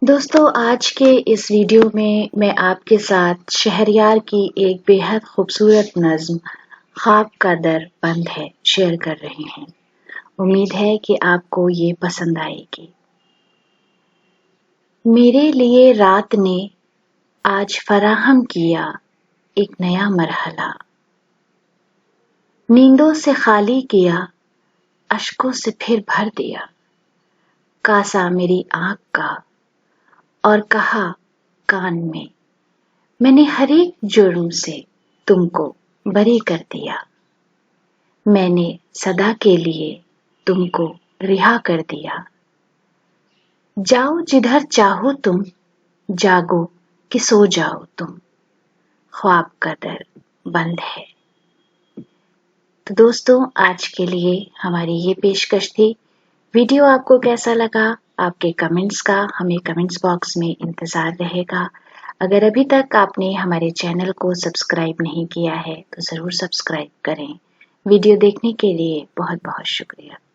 دوستو آج کے اس ویڈیو میں آپ کے ساتھ شہریار کی ایک بے حد خوبصورت نظم خواب کا در بند ہے شیئر کر رہے ہیں۔ امید ہے کہ آپ کو یہ پسند آئے گی۔ میرے لیے رات نے آج فراہم کیا ایک نیا مرحلہ، نیندوں سے خالی کیا، اشکوں سے پھر بھر دیا، کاسا میری آنکھ کا اور کہا کان میں نے ہر ایک جرم سے تم کو بری کر دیا، میں نے صدا کے لیے تم کو رہا کر دیا، جاؤ جدھر چاہو تم، جاگو کہ سو جاؤ تم، خواب کا در بند ہے۔ تو دوستوں آج کے لیے ہماری یہ پیشکش تھی۔ ویڈیو آپ کو کیسا لگا؟ آپ کے کمنٹس کا ہمیں کمنٹس باکس میں انتظار رہے گا۔ اگر ابھی تک آپ نے ہمارے چینل کو سبسکرائب نہیں کیا ہے تو ضرور سبسکرائب کریں۔ ویڈیو دیکھنے کے لیے بہت بہت شکریہ۔